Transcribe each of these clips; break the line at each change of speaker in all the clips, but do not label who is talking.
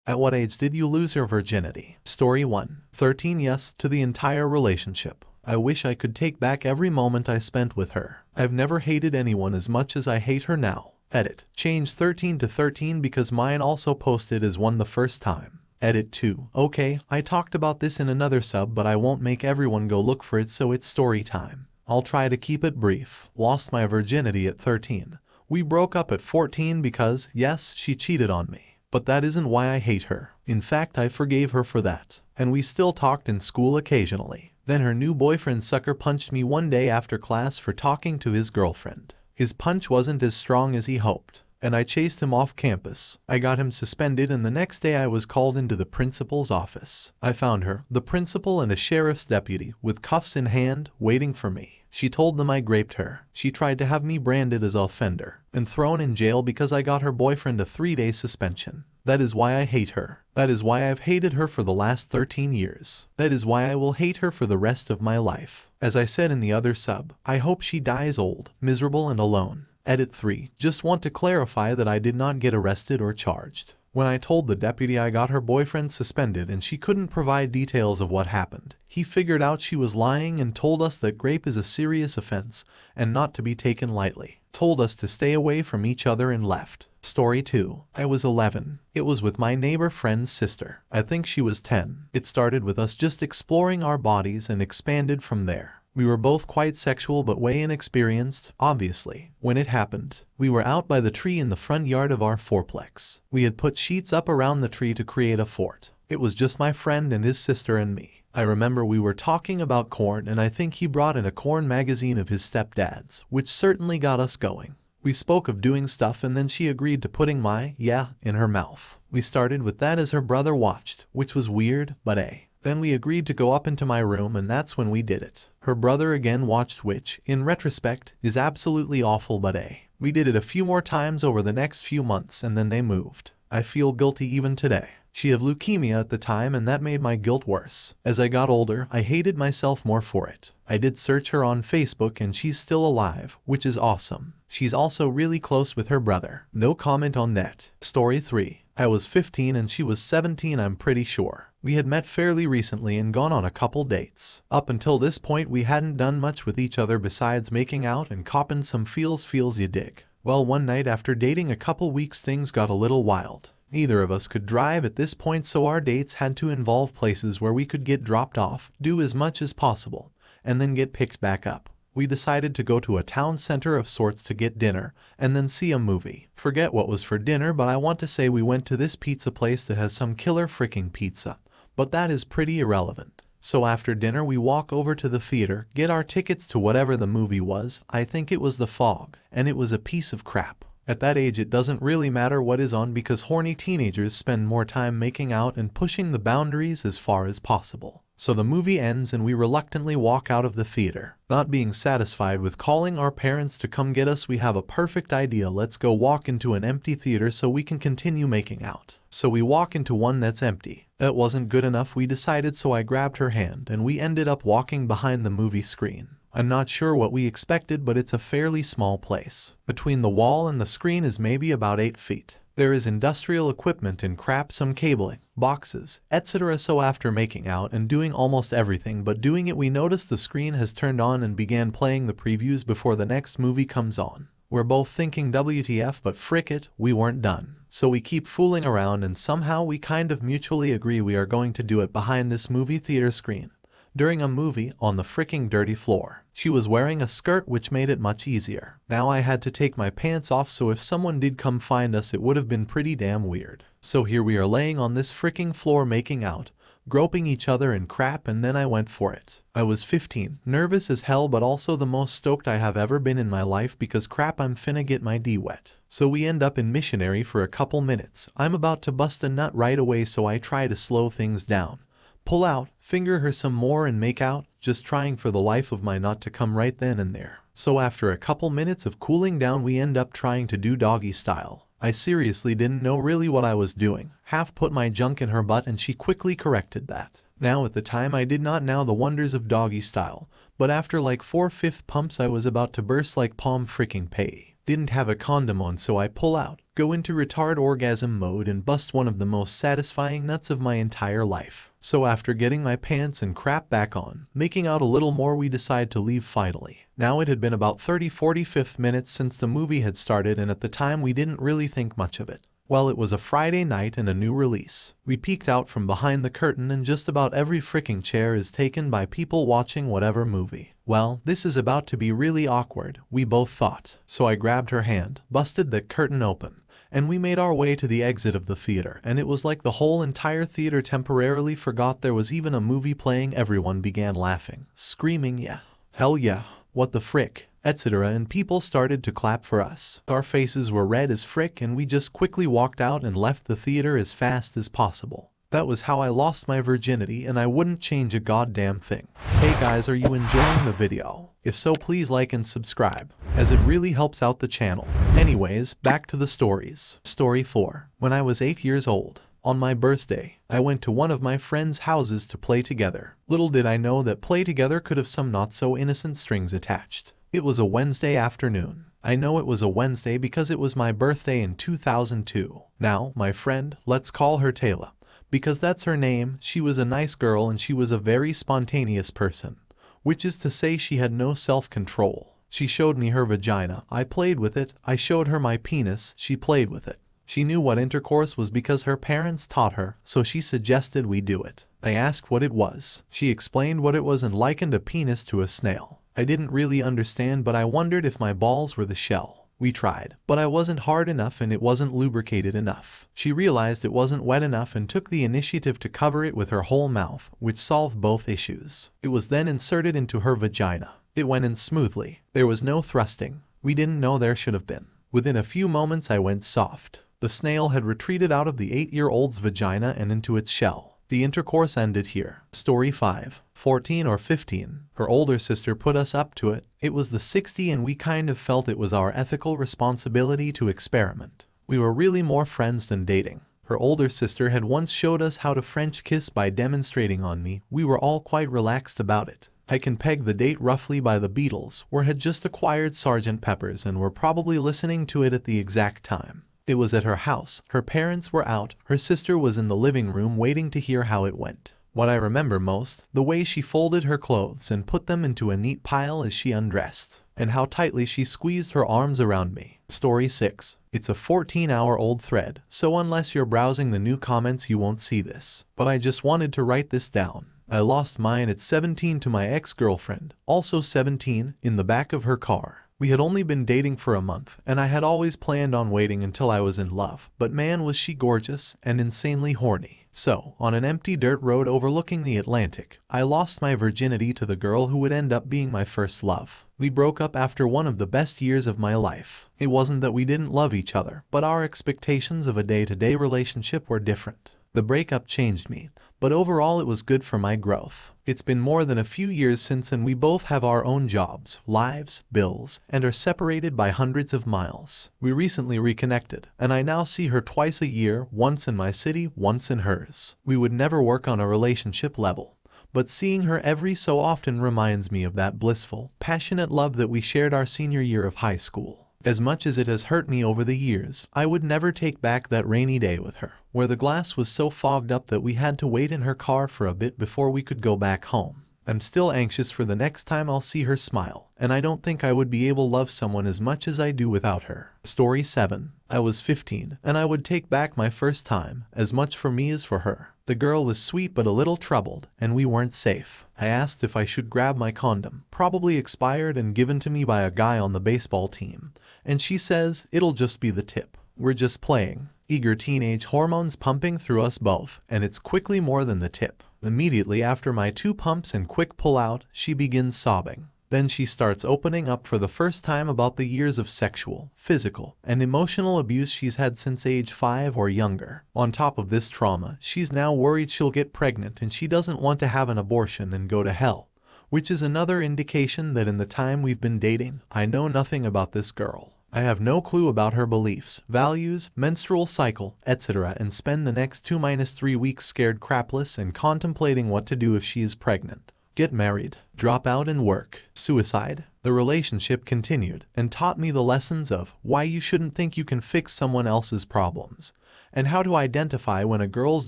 At what age did you lose your virginity? Story 1. 13. Yes to the entire relationship. I wish I could take back every moment I spent with her. I've never hated anyone as much as I hate her now. Edit. Change 13 to 13 because mine also posted as 1 the first time. Edit 2. Okay, I talked about this in another sub but I won't make everyone go look for it, so it's story time. I'll try to keep it brief. Lost my virginity at 13. We broke up at 14 because, yes, she cheated on me. But that isn't why I hate her. In fact, I forgave her for that. And we still talked in school occasionally. Then her new boyfriend sucker punched me one day after class for talking to his girlfriend. His punch wasn't as strong as he hoped, and I chased him off campus. I got him suspended, and the next day I was called into the principal's office. I found her, the principal and a sheriff's deputy, with cuffs in hand, waiting for me. She told them I raped her. She tried to have me branded as an offender and thrown in jail because I got her boyfriend a 3-day suspension. That is why I hate her. That is why I've hated her for the last 13 years. That is why I will hate her for the rest of my life. As I said in the other sub, I hope she dies old, miserable and alone. Edit 3. Just want to clarify that I did not get arrested or charged. When I told the deputy I got her boyfriend suspended and she couldn't provide details of what happened, he figured out she was lying and told us that rape is a serious offense and not to be taken lightly. Told us to stay away from each other and left. Story 2. I was 11. It was with my neighbor friend's sister. I think she was 10. It started with us just exploring our bodies and expanded from there. We were both quite sexual but way inexperienced, obviously. When it happened, we were out by the tree in the front yard of our fourplex. We had put sheets up around the tree to create a fort. It was just my friend and his sister and me. I remember we were talking about corn, and I think he brought in a corn magazine of his stepdad's, which certainly got us going. We spoke of doing stuff and then she agreed to putting my yeah in her mouth. We started with that as her brother watched, which was weird, but Then we agreed to go up into my room, and that's when we did it. Her brother again watched, which, in retrospect, is absolutely awful, but we did it a few more times over the next few months and then they moved. I feel guilty even today. She had leukemia at the time and that made my guilt worse. As I got older, I hated myself more for it. I did search her on Facebook and she's still alive, which is awesome. She's also really close with her brother. No comment on that. Story 3. I was 15 and she was 17, I'm pretty sure. We had met fairly recently and gone on a couple dates. Up until this point we hadn't done much with each other besides making out and copping some feels you dig. Well, one night after dating a couple weeks things got a little wild. Neither of us could drive at this point, so our dates had to involve places where we could get dropped off, do as much as possible, and then get picked back up. We decided to go to a town center of sorts to get dinner, and then see a movie. Forget what was for dinner, but I want to say we went to this pizza place that has some killer freaking pizza. But that is pretty irrelevant. So after dinner we walk over to the theater, get our tickets to whatever the movie was. I think it was The Fog, and it was a piece of crap. At that age it doesn't really matter what is on because horny teenagers spend more time making out and pushing the boundaries as far as possible. So the movie ends and we reluctantly walk out of the theater. Not being satisfied with calling our parents to come get us, we have a perfect idea. Let's go walk into an empty theater so we can continue making out. So we walk into one that's empty. That wasn't good enough, we decided, so I grabbed her hand and we ended up walking behind the movie screen. I'm not sure what we expected, but it's a fairly small place. Between the wall and the screen is maybe about 8 feet. There is industrial equipment and crap, some cabling, boxes, etc. So after making out and doing almost everything but doing it, we notice the screen has turned on and began playing the previews before the next movie comes on. We're both thinking WTF, but frick it, we weren't done. So we keep fooling around and somehow we kind of mutually agree we are going to do it behind this movie theater screen. During a movie on the fricking dirty floor. She was wearing a skirt, which made it much easier. Now I had to take my pants off, so if someone did come find us it would have been pretty damn weird. So here we are laying on this fricking floor making out, groping each other and crap, and then I went for it. I was 15, nervous as hell, but also the most stoked I have ever been in my life because crap, I'm finna get my D wet. So we end up in missionary for a couple minutes. I'm about to bust a nut right away, so I try to slow things down. Pull out, finger her some more and make out, just trying for the life of my not to come right then and there. So after a couple minutes of cooling down we end up trying to do doggy style. I seriously didn't know really what I was doing. Half put my junk in her butt and she quickly corrected that. Now at the time I did not know the wonders of doggy style, but after like 4/5 pumps I was about to burst like palm freaking pay. Didn't have a condom on, so I pull out, go into retard orgasm mode and bust one of the most satisfying nuts of my entire life. So after getting my pants and crap back on, making out a little more, we decide to leave finally. Now it had been about 30-45 minutes since the movie had started, and at the time we didn't really think much of it. Well, it was a Friday night and a new release. We peeked out from behind the curtain and just about every freaking chair is taken by people watching whatever movie. Well, this is about to be really awkward, we both thought. So I grabbed her hand, busted the curtain open, and we made our way to the exit of the theater, and it was like the whole entire theater temporarily forgot there was even a movie playing. Everyone began laughing, screaming, "Yeah, hell yeah, what the frick," etc., and people started to clap for us. Our faces were red as frick and we just quickly walked out and left the theater as fast as possible. That was how I lost my virginity, and I wouldn't change a goddamn thing. Hey guys, are you enjoying the video? If so, please like and subscribe, as it really helps out the channel. Anyways, back to the stories. Story 4. When I was 8 years old, on my birthday, I went to one of my friends' houses to play together. Little did I know that play together could have some not so innocent strings attached. It was a Wednesday afternoon. I know it was a Wednesday because it was my birthday in 2002. Now, my friend, let's call her Taylor, because that's her name. She was a nice girl and she was a very spontaneous person, which is to say she had no self-control. She showed me her vagina. I played with it. I showed her my penis. She played with it. She knew what intercourse was because her parents taught her, so she suggested we do it. I asked what it was. She explained what it was and likened a penis to a snail. I didn't really understand, but I wondered if my balls were the shell. We tried, but I wasn't hard enough and it wasn't lubricated enough. She realized it wasn't wet enough and took the initiative to cover it with her whole mouth, which solved both issues. It was then inserted into her vagina. It went in smoothly. There was no thrusting. We didn't know there should have been. Within a few moments I went soft. The snail had retreated out of the 8-year-old's vagina and into its shell. The intercourse ended here. Story 5. 14 or 15. Her older sister put us up to it. It was the 60 and we kind of felt it was our ethical responsibility to experiment. We were really more friends than dating. Her older sister had once showed us how to French kiss by demonstrating on me. We were all quite relaxed about it. I can peg the date roughly by the Beatles, where had just acquired Sgt. Pepper's and were probably listening to it at the exact time. It was at her house. Her parents were out. Her sister was in the living room waiting to hear how it went. What I remember most, the way she folded her clothes and put them into a neat pile as she undressed, and how tightly she squeezed her arms around me. Story 6. It's a 14-hour-old thread, so unless you're browsing the new comments you won't see this. But I just wanted to write this down. I lost mine at 17 to my ex-girlfriend, also 17, in the back of her car. We had only been dating for a month, and I had always planned on waiting until I was in love, but man was she gorgeous and insanely horny. So, on an empty dirt road overlooking the Atlantic, I lost my virginity to the girl who would end up being my first love. We broke up after one of the best years of my life. It wasn't that we didn't love each other, but our expectations of a day-to-day relationship were different. The breakup changed me, but overall it was good for my growth. It's been more than a few years since and we both have our own jobs, lives, bills, and are separated by hundreds of miles. We recently reconnected, and I now see her twice a year, once in my city, once in hers. We would never work on a relationship level, but seeing her every so often reminds me of that blissful, passionate love that we shared our senior year of high school. As much as it has hurt me over the years, I would never take back that rainy day with her, where the glass was so fogged up that we had to wait in her car for a bit before we could go back home. I'm still anxious for the next time I'll see her smile, and I don't think I would be able to love someone as much as I do without her. Story 7. I was 15, and I would take back my first time, as much for me as for her. The girl was sweet but a little troubled, and we weren't safe. I asked if I should grab my condom, probably expired and given to me by a guy on the baseball team, and she says, "It'll just be the tip. We're just playing." Eager teenage hormones pumping through us both, and it's quickly more than the tip. Immediately after my 2 pumps and quick pull-out, she begins sobbing. Then she starts opening up for the first time about the years of sexual, physical, and emotional abuse she's had since age 5 or younger. On top of this trauma, she's now worried she'll get pregnant and she doesn't want to have an abortion and go to hell, which is another indication that in the time we've been dating, I know nothing about this girl. I have no clue about her beliefs, values, menstrual cycle, etc., and spend the next 2-3 weeks scared crapless and contemplating what to do if she is pregnant. Get married, drop out and work, suicide, The relationship continued and taught me the lessons of why you shouldn't think you can fix someone else's problems, and how to identify when a girl's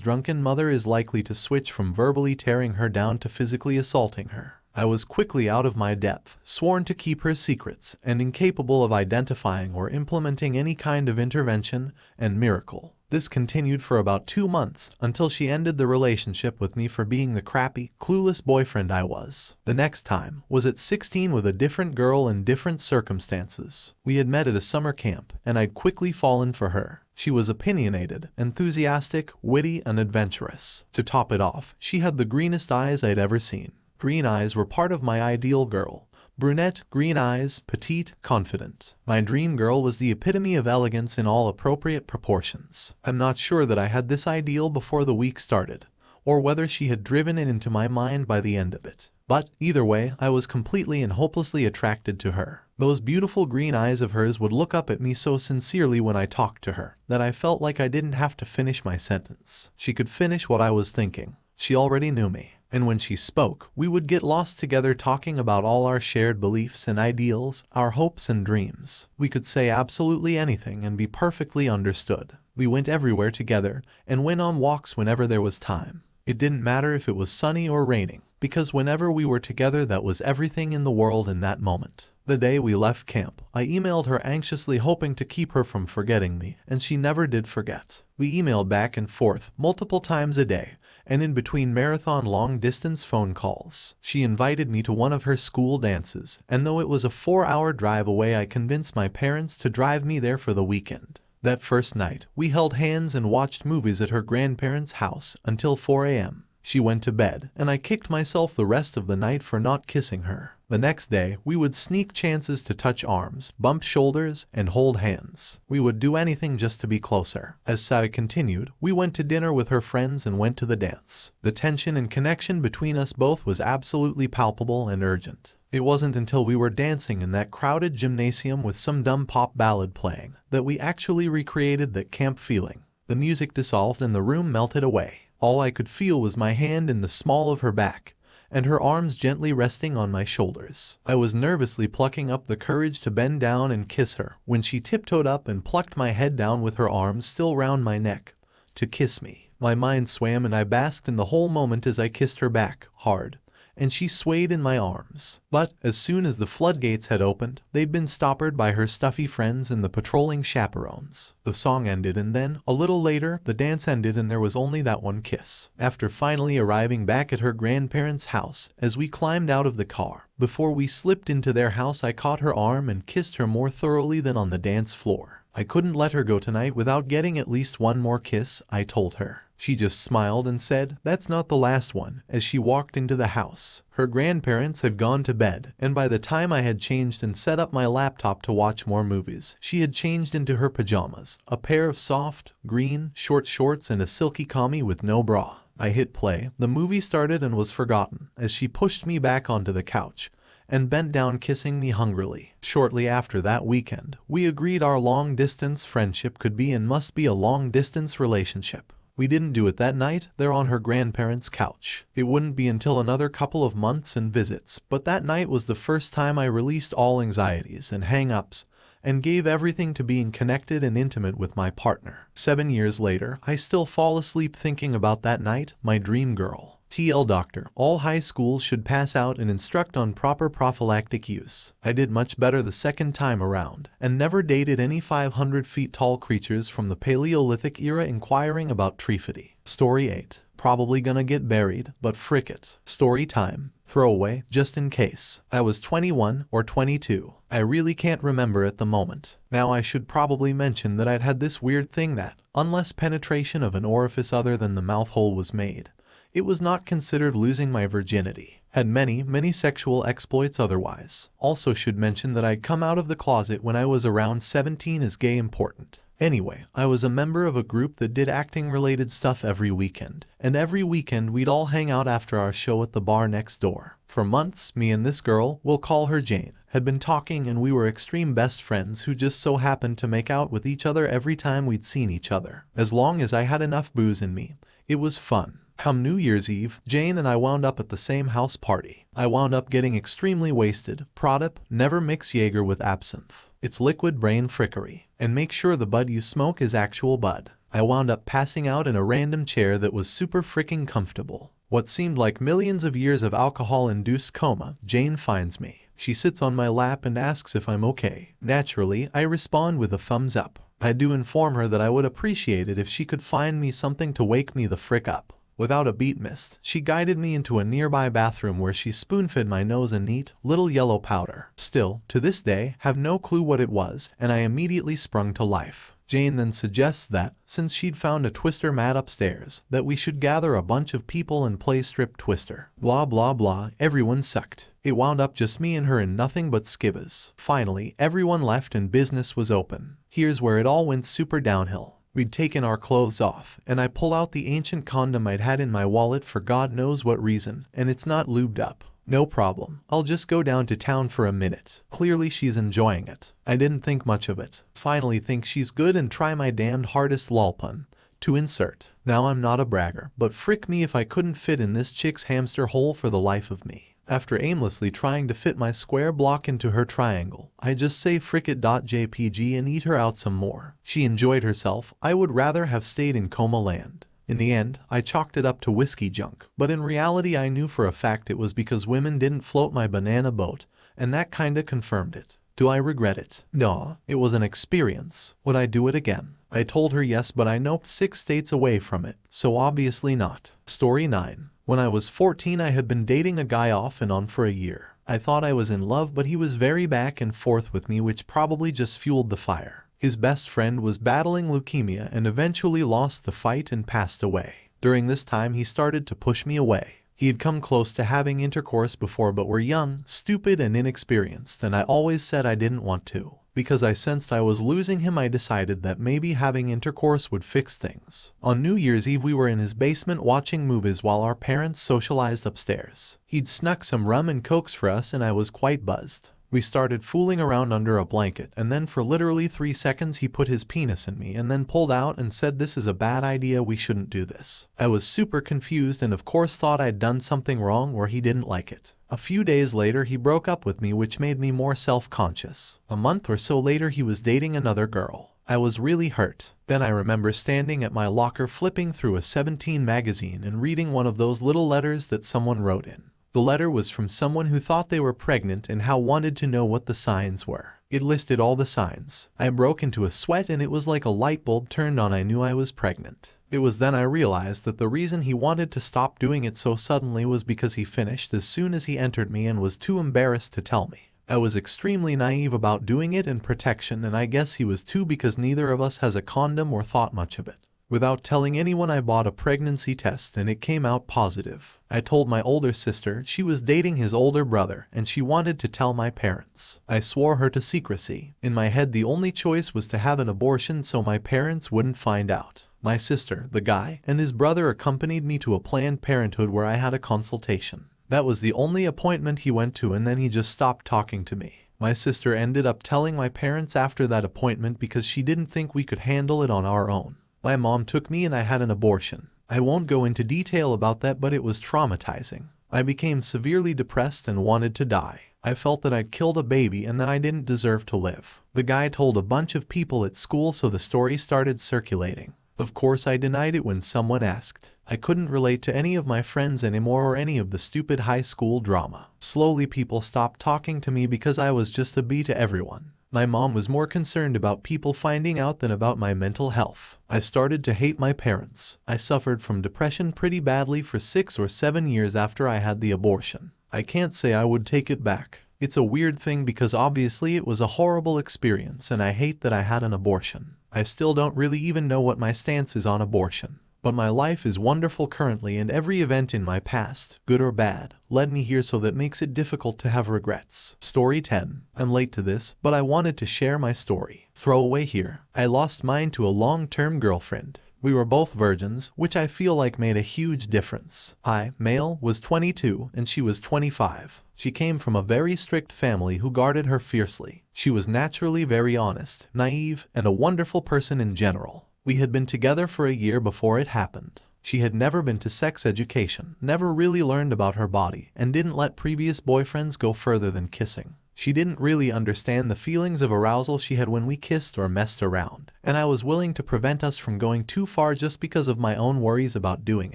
drunken mother is likely to switch from verbally tearing her down to physically assaulting her. I was quickly out of my depth, sworn to keep her secrets, and incapable of identifying or implementing any kind of intervention and miracle. This continued for about 2 months until she ended the relationship with me for being the crappy, clueless boyfriend I was. The next time was at 16 with a different girl in different circumstances. We had met at a summer camp, and I'd quickly fallen for her. She was opinionated, enthusiastic, witty, and adventurous. To top it off, she had the greenest eyes I'd ever seen. Green eyes were part of my ideal girl. Brunette, green eyes, petite, confident. My dream girl was the epitome of elegance in all appropriate proportions. I'm not sure that I had this ideal before the week started, or whether she had driven it into my mind by the end of it. But, either way, I was completely and hopelessly attracted to her. Those beautiful green eyes of hers would look up at me so sincerely when I talked to her, that I felt like I didn't have to finish my sentence. She could finish what I was thinking. She already knew me. And when she spoke, we would get lost together talking about all our shared beliefs and ideals, our hopes and dreams. We could say absolutely anything and be perfectly understood. We went everywhere together and went on walks whenever there was time. It didn't matter if it was sunny or raining, because whenever we were together, that was everything in the world in that moment. The day we left camp, I emailed her anxiously, hoping to keep her from forgetting me, and she never did forget. We emailed back and forth multiple times a day, and in between marathon long-distance phone calls. She invited me to one of her school dances, and though it was a 4-hour drive away, I convinced my parents to drive me there for the weekend. That first night, we held hands and watched movies at her grandparents' house until 4 a.m. She went to bed, and I kicked myself the rest of the night for not kissing her. The next day, we would sneak chances to touch arms, bump shoulders, and hold hands. We would do anything just to be closer. As Saga continued, we went to dinner with her friends and went to the dance. The tension and connection between us both was absolutely palpable and urgent. It wasn't until we were dancing in that crowded gymnasium with some dumb pop ballad playing that we actually recreated that camp feeling. The music dissolved and the room melted away. All I could feel was my hand in the small of her back, and her arms gently resting on my shoulders. I was nervously plucking up the courage to bend down and kiss her when she tiptoed up and plucked my head down with her arms still round my neck to kiss me. My mind swam and I basked in the whole moment as I kissed her back, hard, and she swayed in my arms. But as soon as the floodgates had opened, they'd been stoppered by her stuffy friends and the patrolling chaperones. The song ended, and then, a little later, the dance ended and there was only that one kiss. After finally arriving back at her grandparents' house, as we climbed out of the car, before we slipped into their house, I caught her arm and kissed her more thoroughly than on the dance floor. I couldn't let her go tonight without getting at least one more kiss, I told her. She just smiled and said, "That's not the last one," as she walked into the house. Her grandparents had gone to bed, and by the time I had changed and set up my laptop to watch more movies, she had changed into her pajamas, a pair of soft, green, short shorts and a silky kami with no bra. I hit play, the movie started and was forgotten, as she pushed me back onto the couch and bent down, kissing me hungrily. Shortly after that weekend, we agreed our long-distance friendship could be and must be a long-distance relationship. We didn't do it that night there on her grandparents' couch. It wouldn't be until another couple of months and visits, but that night was the first time I released all anxieties and hang-ups and gave everything to being connected and intimate with my partner. 7 years later, I still fall asleep thinking about that night, my dream girl. TL Doctor, all high schools should pass out and instruct on proper prophylactic use. I did much better the second time around, and never dated any 500 feet tall creatures from the Paleolithic era inquiring about Trifidi. Story 8. Probably gonna get buried, but frick it. Story time. Throwaway, just in case. I was 21 or 22. I really can't remember at the moment. Now I should probably mention that I'd had this weird thing that, unless penetration of an orifice other than the mouth hole was made, it was not considered losing my virginity. Had many sexual exploits otherwise. Also should mention that I'd come out of the closet when I was around 17 as gay important. Anyway, I was a member of a group that did acting-related stuff every weekend. And every weekend we'd all hang out after our show at the bar next door. For months, me and this girl, we'll call her Jane, had been talking, and we were extreme best friends who just so happened to make out with each other every time we'd seen each other. As long as I had enough booze in me, it was fun. Come New Year's Eve, Jane and I wound up at the same house party. I wound up getting extremely wasted. Prodip, never mix Jaeger with absinthe. It's liquid brain frickery. And make sure the bud you smoke is actual bud. I wound up passing out in a random chair that was super freaking comfortable. What seemed like millions of years of alcohol-induced coma. Jane finds me. She sits on my lap and asks if I'm okay. Naturally, I respond with a thumbs up. I do inform her that I would appreciate it if she could find me something to wake me the frick up. Without a beat missed, she guided me into a nearby bathroom where she spoon-fed my nose a neat, little yellow powder. Still, to this day, have no clue what it was, and I immediately sprung to life. Jane then suggests that, since she'd found a twister mat upstairs, that we should gather a bunch of people and play strip twister. Blah blah blah, everyone sucked. It wound up just me and her in nothing but skibbas. Finally, everyone left and business was open. Here's where it all went super downhill. We'd taken our clothes off, and I pull out the ancient condom I'd had in my wallet for God knows what reason, and it's not lubed up. No problem, I'll just go down to town for a minute. Clearly she's enjoying it. I didn't think much of it. Finally think she's good and try my damned hardest lol pun. To insert. Now I'm not a bragger, but frick me if I couldn't fit in this chick's hamster hole for the life of me. After aimlessly trying to fit my square block into her triangle, I just say frick it.jpg and eat her out some more. She enjoyed herself. I would rather have stayed in coma land. In the end, I chalked it up to whiskey junk, but in reality I knew for a fact it was because women didn't float my banana boat, and that kinda confirmed it. Do I regret it? No, it was an experience. Would I do it again? I told her yes, but I noped 6 states away from it, so obviously not. Story 9. When I was 14 I had been dating a guy off and on for a year. I thought I was in love, but he was very back and forth with me, which probably just fueled the fire. His best friend was battling leukemia and eventually lost the fight and passed away. During this time he started to push me away. He had come close to having intercourse before, but were young, stupid and inexperienced, and I always said I didn't want to. Because I sensed I was losing him, I decided that maybe having intercourse would fix things. On New Year's Eve we were in his basement watching movies while our parents socialized upstairs. He'd snuck some rum and cokes for us and I was quite buzzed. We started fooling around under a blanket, and then for literally 3 seconds he put his penis in me and then pulled out and said, "This is a bad idea, we shouldn't do this." I was super confused and of course thought I'd done something wrong or he didn't like it. A few days later he broke up with me, which made me more self-conscious. A month or so later he was dating another girl. I was really hurt. Then I remember standing at my locker flipping through a 17 magazine and reading one of those little letters that someone wrote in. The letter was from someone who thought they were pregnant and how wanted to know what the signs were. It listed all the signs. I broke into a sweat and it was like a light bulb turned on. I knew I was pregnant. It was then I realized that the reason he wanted to stop doing it so suddenly was because he finished as soon as he entered me and was too embarrassed to tell me. I was extremely naive about doing it and protection, and I guess he was too because neither of us has a condom or thought much of it. Without telling anyone I bought a pregnancy test and it came out positive. I told my older sister. She was dating his older brother and she wanted to tell my parents. I swore her to secrecy. In my head the only choice was to have an abortion so my parents wouldn't find out. My sister, the guy, and his brother accompanied me to a Planned Parenthood where I had a consultation. That was the only appointment he went to, and then he just stopped talking to me. My sister ended up telling my parents after that appointment because she didn't think we could handle it on our own. My mom took me and I had an abortion. I won't go into detail about that, but it was traumatizing. I became severely depressed and wanted to die. I felt that I'd killed a baby and that I didn't deserve to live. The guy told a bunch of people at school, so the story started circulating. Of course I denied it when someone asked. I couldn't relate to any of my friends anymore or any of the stupid high school drama. Slowly people stopped talking to me because I was just a B to everyone. My mom was more concerned about people finding out than about my mental health. I started to hate my parents. I suffered from depression pretty badly for 6 or 7 years after I had the abortion. I can't say I would take it back. It's a weird thing because obviously it was a horrible experience and I hate that I had an abortion. I still don't really even know what my stance is on abortion. But my life is wonderful currently, and every event in my past, good or bad, led me here, so that makes it difficult to have regrets. Story 10. I'm late to this, but I wanted to share my story. Throwaway here. I lost mine to a long-term girlfriend. We were both virgins, which I feel like made a huge difference. I, male, was 22 and she was 25. She came from a very strict family who guarded her fiercely. She was naturally very honest, naive, and a wonderful person in general. We had been together for a year before it happened. She had never been to sex education, never really learned about her body, and didn't let previous boyfriends go further than kissing. She didn't really understand the feelings of arousal she had when we kissed or messed around, and I was willing to prevent us from going too far just because of my own worries about doing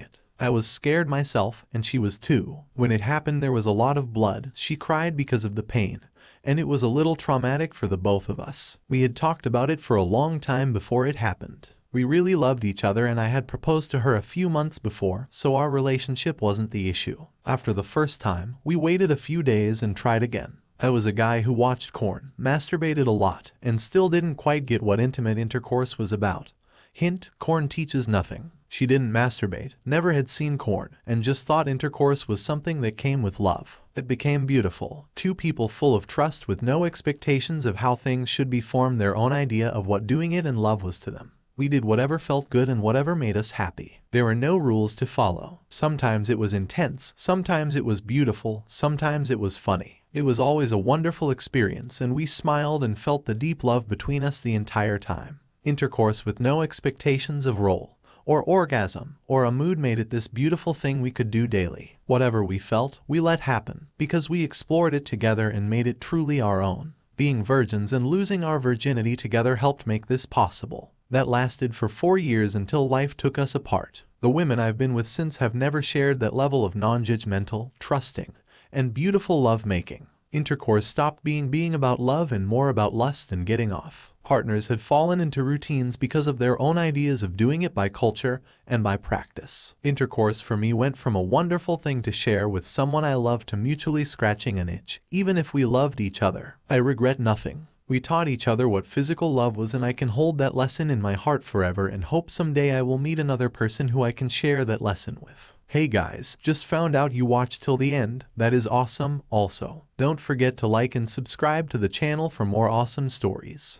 it. I was scared myself, and she was too. When it happened, there was a lot of blood. She cried because of the pain, and it was a little traumatic for the both of us. We had talked about it for a long time before it happened. We really loved each other, and I had proposed to her a few months before, so our relationship wasn't the issue. After the first time, we waited a few days and tried again. I was a guy who watched porn, masturbated a lot, and still didn't quite get what intimate intercourse was about. Hint, porn teaches nothing. She didn't masturbate, never had seen porn, and just thought intercourse was something that came with love. It became beautiful. Two people full of trust with no expectations of how things should be formed their own idea of what doing it in love was to them. We did whatever felt good and whatever made us happy. There were no rules to follow. Sometimes it was intense, sometimes it was beautiful, sometimes it was funny. It was always a wonderful experience, and we smiled and felt the deep love between us the entire time. Intercourse with no expectations of role, or orgasm, or a mood made it this beautiful thing we could do daily. Whatever we felt, we let happen, because we explored it together and made it truly our own. Being virgins and losing our virginity together helped make this possible. That lasted for 4 years until life took us apart. The women I've been with since have never shared that level of non-judgmental, trusting, and beautiful love-making. Intercourse stopped being about love and more about lust and getting off. Partners had fallen into routines because of their own ideas of doing it by culture and by practice. Intercourse for me went from a wonderful thing to share with someone I loved to mutually scratching an itch, even if we loved each other. I regret nothing. We taught each other what physical love was, and I can hold that lesson in my heart forever and hope someday I will meet another person who I can share that lesson with. Hey guys, just found out you watched till the end. That is awesome. Also, don't forget to like and subscribe to the channel for more awesome stories.